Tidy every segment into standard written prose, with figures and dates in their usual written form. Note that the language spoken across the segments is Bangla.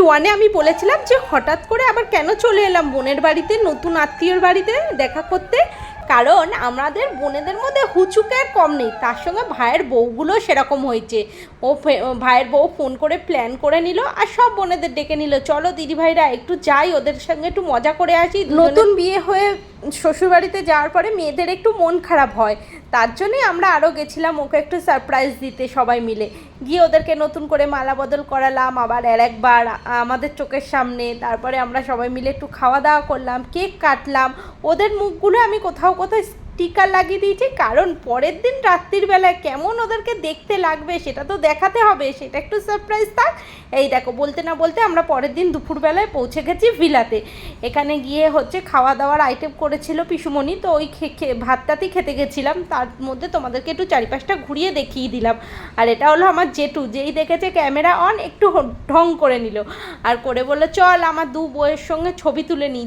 টুয়ানে আমি বলেছিলাম যে হঠাৎ করে আবার কেন চলে এলাম বোনের বাড়িতে, নতুন আত্মীয়র বাড়িতে দেখা করতে। কারণ আমাদের বোনেদের মধ্যে হুচুকে আর কম নেই, তার সঙ্গে ভাইয়ের বউগুলো সেরকম হয়েছে। ভাইয়ের বউ ফোন করে প্ল্যান করে নিল আর সব বোনেদের ডেকে নিল, চলো দিদিভাইরা একটু যাই, ওদের সঙ্গে একটু মজা করে আসি। নতুন বিয়ে হয়ে শ্বশুরবাড়িতে যাওয়ার পরে মেয়েদের একটু মন খারাপ হয়, তার জন্যই আমরা আরও গেছিলাম ওকে একটু সারপ্রাইজ দিতে সবাই মিলে। গিয়ে ওদেরকে নতুন করে মালা বদল করালাম আবার একবার আমাদের চোখের সামনে। তারপরে আমরা সবাই মিলে একটু খাওয়া দাওয়া করলাম, কেক কাটলাম। ওদের মুখগুলো আমি কোথাও কোথাও স্টিকার লাগিয়ে দিয়েছি, কারণ পরের দিন রাত্রির বেলায় কেমন ওদেরকে দেখতে লাগবে সেটা তো দেখাতে হবে, সেটা একটু সারপ্রাইজ থাক। এই দেখো, বলতে না বলতে আমরা পরের দিন দুপুরবেলায় পৌঁছে গেছি ভিলাতে। এখানে গিয়ে খাওয়া দাওয়ার আইটেম করেছিল পিসুমণি, তো ওই ভাতটাতেই খেতে গেছিলাম। তার মধ্যে তোমাদেরকে একটু চারিপাশটা ঘুরিয়ে দেখিয়ে দিলাম। আর এটা হলো আমার জেঠু, যেই দেখেছে ক্যামেরা অন একটু ঢং করে নিল আর করে বললো চল আমার দু বউয়ের সঙ্গে ছবি তুলে নিই।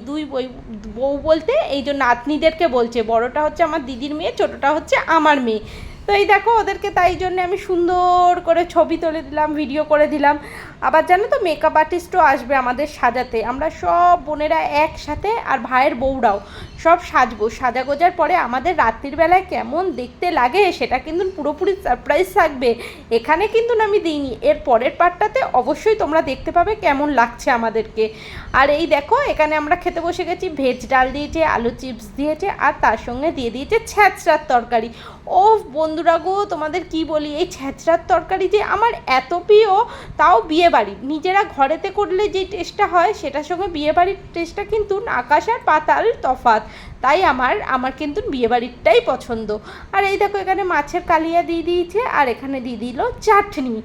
বউ বলতে এই জন্য নাতনিদেরকে বলছে, বড়টা হচ্ছে আমার দিদির মেয়ে, ছোটোটা হচ্ছে আমার মেয়ে। তো এই দেখো ওদেরকে তাই জন্য আমি সুন্দর করে ছবি তুলে দিলাম, ভিডিও করে দিলাম। আবার জানো তো মেকআপ আর্টিস্টও আসবে আমাদের সাজাতে, আমরা সব বোনেরা একসাথে আর ভাইয়ের বউরাও সব সাজবো। সাজাগোজার পরে আমাদের রাত্রির বেলায় কেমন দেখতে লাগে সেটা কিন্তু পুরোপুরি সারপ্রাইজ থাকবে। এখানে কিন্তু আমি দিইনি, এর পরের পার্টটাতে অবশ্যই তোমরা দেখতে পাবে কেমন লাগছে আমাদেরকে। আর এই দেখো এখানে আমরা খেতে বসে গেছি, ভেজ ডাল দিয়েছে, আলু চিপস দিয়েছে আর তার সঙ্গে দিয়ে দিয়েছে ছ্যাঁচড়ার তরকারি। ও বন্ধুরা গো, তোমাদের কি বলি, এই ছ্যাঁচড়ার তরকারি যে আমার এত প্রিয়, তাও বিয়ে বাড়ি। নিজেরা ঘরেতে করলে যে টেস্টটা হয় সেটার সঙ্গে বিয়েবাড়ির টেস্টটা কিন্তু আকাশ আর পাতাল তফাৎ। তাই আমার কিন্তু বিয়েবাড়িরটাই পছন্দ। আর এই দেখো এখানে মাছের কালিয়া দিয়ে দিয়েছে আর এখানে দিয়ে দিল চাটনি।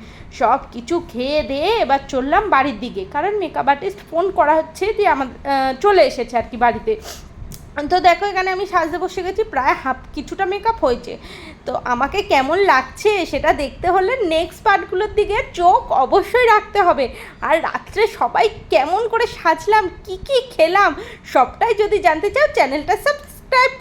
সব কিছু খেয়ে দিয়ে এবার চললাম বাড়ির দিকে, কারণ মেকআপ আর্টিস্ট ফোন করা হচ্ছে যে আমার চলে এসেছে আর কি বাড়িতে। তো দেখো এখানে আমি সাজতে বসে গেছি, প্রায় কিছুটা মেকআপ হয়েছে। তো আমাকে কেমন লাগছে সেটা দেখতে হলে নেক্সট পার্টগুলোর দিকে চোখ অবশ্যই রাখতে হবে। আর রাত্রে সবাই কেমন করে সাজলাম, কি কি খেলাম, সবটাই যদি জানতে চাও চ্যানেলটা সাবস্ক্রাইব